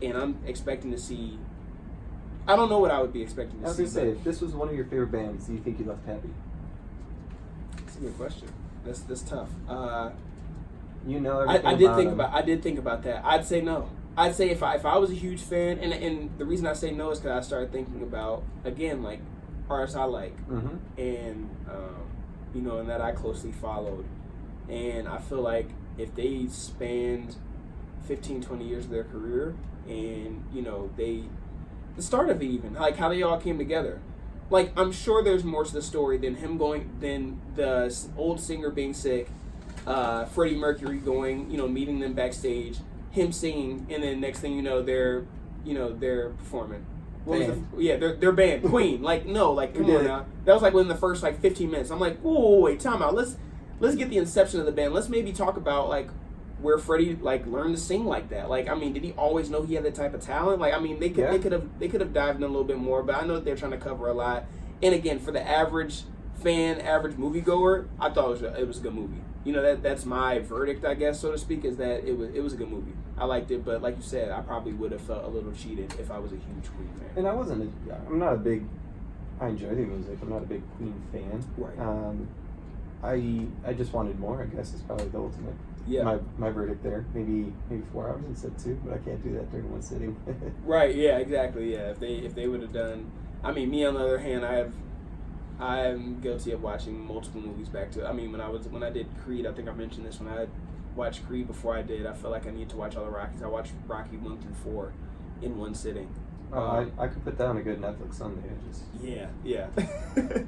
I'm expecting to see, I don't know what I would be expecting to see. I was gonna say, if this was one of your favorite bands, do you think you left happy? That's a good question. That's tough. You know I everything did about think them. about. I did think about that. I'd say no. I'd say if I was a huge fan, and the reason I say no is because I started thinking about, again, like artists I like, Mm-hmm. and and that I closely followed, and I feel like if they spanned 15, 20 years of their career, and the start of it, even like how they all came together, like I'm sure there's more to the story than the old singer being sick, Freddie Mercury going, meeting them backstage, him singing, and then next thing you know, they're performing. What was their band, Queen. Like, no, like, come on now. That was like within the first 15 minutes. I'm like, whoa, wait, time out. Let's get the inception of the band. Let's maybe talk about like where Freddie learned to sing like that. Like, I mean, did he always know he had that type of talent? Like, I mean, they could have dived in a little bit more, but I know that they're trying to cover a lot. And again, for the average fan, average moviegoer, I thought it was a good movie. That's my verdict, I guess, so to speak, is that it was a good movie. I liked it, but like you said, I probably would have felt a little cheated if I was a huge Queen fan. And I enjoy the music. I'm not a big Queen fan. Right. I just wanted more, I guess, is probably the ultimate. Yeah. My verdict there. Maybe 4 hours instead of 2, but I can't do that during one sitting. Right, yeah, exactly, yeah. If they would have done, I mean, me on the other hand, I am guilty of watching multiple movies back to. I mean, when I did Creed, I think I mentioned this. When I watched Creed before I felt like I needed to watch all the Rockies. I watched Rocky 1 through 4 in one sitting. I could put that on a good Netflix Sunday. Yeah. That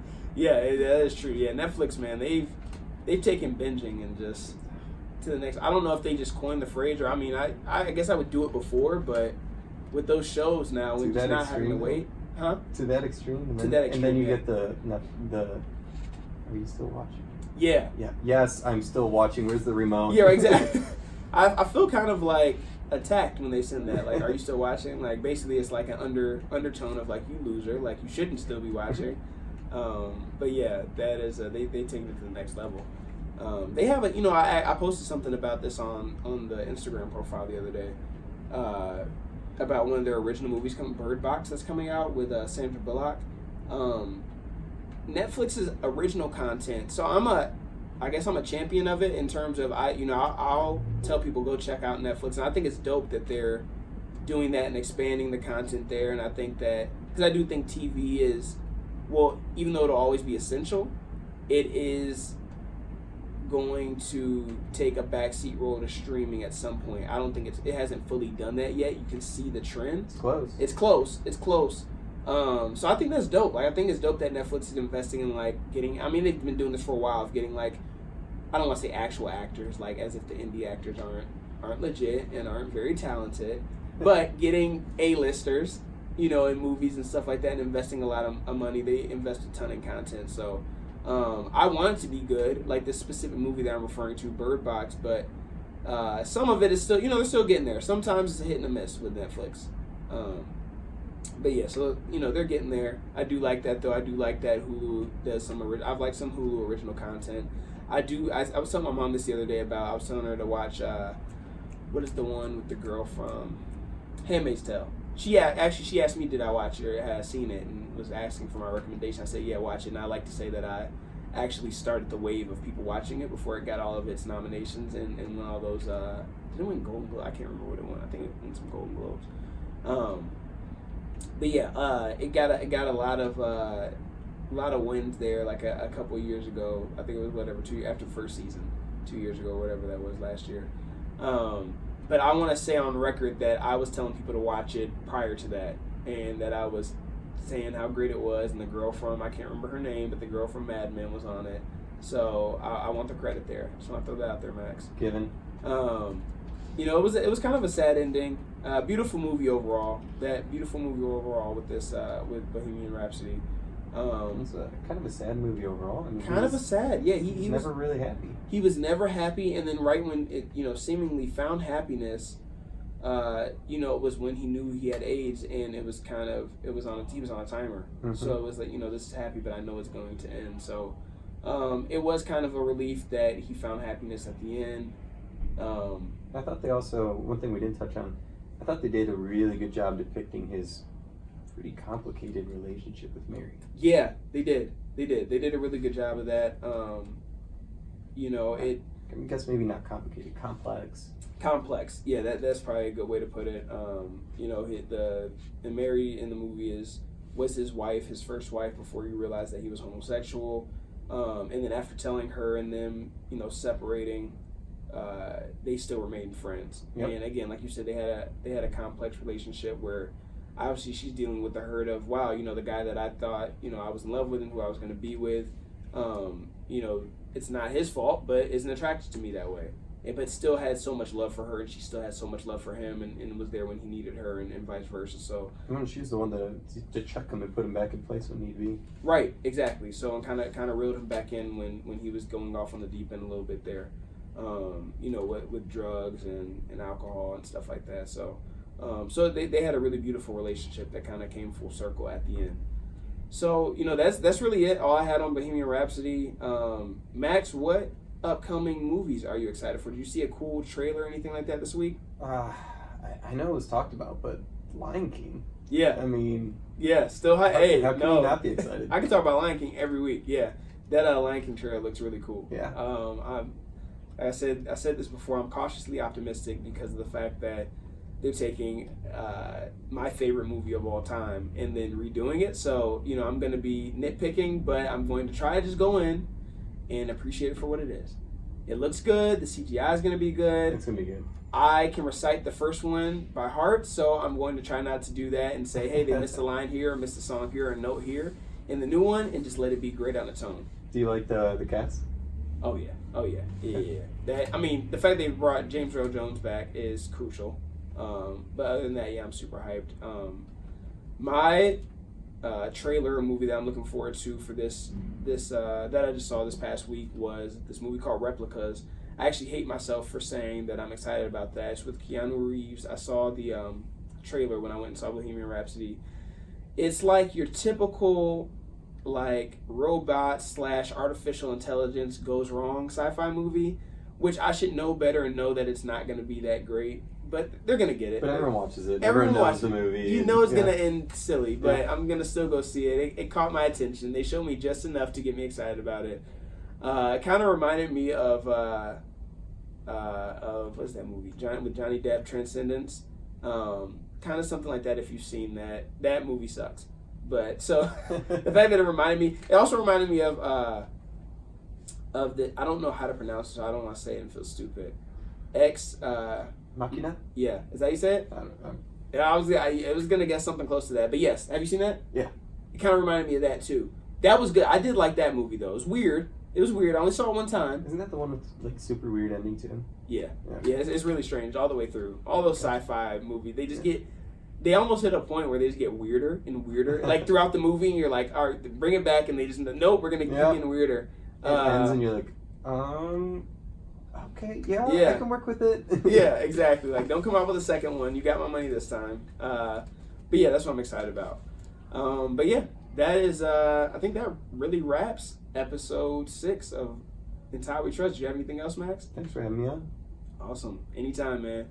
is true. Yeah, Netflix, man, they've taken binging and just to the next. I don't know if they just coined the phrase, or I mean, I guess I would do it before, but with those shows now, we're just not having to wait. Huh? To that extreme? And then you get the... Are you still watching? Yeah. Yes, I'm still watching. Where's the remote? Yeah, exactly. I feel kind of like attacked when they send that. Like, are you still watching? Like, basically, it's like an undertone of like, you loser. Like, you shouldn't still be watching. But yeah, that is they take it to the next level. They have I posted something about this on the Instagram profile the other day. About one of their original movies, Bird Box, that's coming out with Sandra Bullock. Netflix's original content. So I guess I'm a champion of it in terms of I'll tell people go check out Netflix, and I think it's dope that they're doing that and expanding the content there. And I think that because I do think TV is, well, even though it'll always be essential, it is going to take a backseat role to streaming at some point. I don't think it hasn't fully done that yet. You can see the trend. It's close. So I think that's dope. Like, I think it's dope that Netflix is investing in getting. I mean, they've been doing this for a while of getting I don't want to say actual actors, as if the indie actors aren't legit and aren't very talented, but getting A-listers, in movies and stuff like that, and investing a lot of money. They invest a ton in content. So I want it to be good, like this specific movie that I'm referring to, Bird Box, but some of it is still, they're still getting there. Sometimes it's a hit and a miss with Netflix. But yeah, so, they're getting there. I do like that, though. I do like that Hulu does I've liked some Hulu original content. I was telling my mom this the other day I was telling her to watch, what is the one with the girl from Handmaid's Tale? She asked me, did I watch it or had I seen it, and was asking for my recommendation. I said, yeah, watch it. And I like to say that I actually started the wave of people watching it before it got all of its nominations and won all those, did it win Golden Globes? I can't remember what it won. I think it won some Golden Globes. But yeah, it got a lot of wins there, like a couple of years ago. I think it was after the first season, 2 years ago, whatever that was last year. But I want to say on record that I was telling people to watch it prior to that, and that I was saying how great it was, and the girl from, I can't remember her name, but the girl from Mad Men was on it. So I want the credit there. Just want to throw that out there, Max. Given. It was kind of a sad ending. Beautiful movie overall. With this with Bohemian Rhapsody. It's kind of a sad movie overall. I mean, he was never really happy. He was never happy, and then right when it seemingly found happiness, you know, it was when he knew he had AIDS, and he was on a timer. Mm-hmm. So it was like, you know, this is happy, but I know it's going to end. So it was kind of a relief that he found happiness at the end. I thought they also, one thing we didn't touch on, I thought they did a really good job depicting his pretty complicated relationship with Mary. Yeah, they did. They did a really good job of that. You know, I guess maybe not complicated, complex. Yeah, that's probably a good way to put it. You know, and Mary in the movie was his wife, his first wife, before he realized that he was homosexual. And then after telling her and them, you know, separating, they still remained friends. Yep. And again, like you said, they had a complex relationship where obviously she's dealing with the hurt of, wow, you know, the guy that I thought, you know, I was in love with and who I was going to be with, you know, it's not his fault, but isn't attracted to me that way. But still had so much love for her, and she still had so much love for him, and was there when he needed her, and vice versa. So she's the one to check him and put him back in place when need be. Right, exactly. So and kind of reeled him back in when he was going off on the deep end a little bit there. You know, with drugs and alcohol and stuff like that. So so they had a really beautiful relationship that kind of came full circle at the end. So, you know, that's really it. All I had on Bohemian Rhapsody. Max, what upcoming movies are you excited for? Did you see a cool trailer or anything like that this week? I know it was talked about, but Lion King. Yeah. I mean... Yeah, still high. Hey, how can you not be excited? I can talk about Lion King every week. Yeah. That Lion King trailer looks really cool. Yeah. I said this before, I'm cautiously optimistic because of the fact that they're taking my favorite movie of all time and then redoing it. So, you know, I'm going to be nitpicking, but I'm going to try to just go in and appreciate it for what it is. It looks good. The CGI is going to be good. It's going to be good. I can recite the first one by heart, so I'm going to try not to do that and say, hey, they missed a line here, or missed a song here, or a note here in the new one, and just let it be great on its own. Do you like the cast? Oh, yeah. That, I mean, the fact they brought James Earl Jones back is crucial. But other than that, yeah, I'm super hyped. My trailer, a movie that I'm looking forward to for this that I just saw this past week was this movie called Replicas. I actually hate myself for saying that I'm excited about that. It's with Keanu Reeves. I saw the trailer when I went and saw Bohemian Rhapsody. It's like your typical like robot / artificial intelligence goes wrong sci-fi movie, which I should know better and know that it's not going to be that great. But they're going to get it. But everyone watches it. Everyone knows watches the movie. You know it's going to end silly, but I'm going to still go see it. It caught my attention. They showed me just enough to get me excited about it. It kind of reminded me of what's that movie? With Johnny Depp, Transcendence. Kind of something like that if you've seen that. That movie sucks. But so the fact that it also reminded me of the, I don't know how to pronounce it, so I don't want to say it and feel stupid. Machina? Yeah, is that how you say it? I don't know. Yeah, I was gonna guess something close to that, but yes. Have you seen that? Yeah. It kind of reminded me of that too. That was good. I did like that movie though. It was weird. I only saw it one time. Isn't that the one with like super weird ending to him? Yeah. It's really strange all the way through. All those sci-fi movies, they almost hit a point where they just get weirder and weirder. Like throughout the movie, and you're like, all right, bring it back, and they just nope, we're gonna keep getting weirder. It ends, and you're like, okay, I can work with it. Yeah, exactly. Like, don't come out with a second one. You got my money this time. But yeah, that's what I'm excited about. But yeah, that is, I think that really wraps episode 6 of In Todd We Trust. Do you have anything else, Max? Thanks for having me on. Awesome. Anytime, man.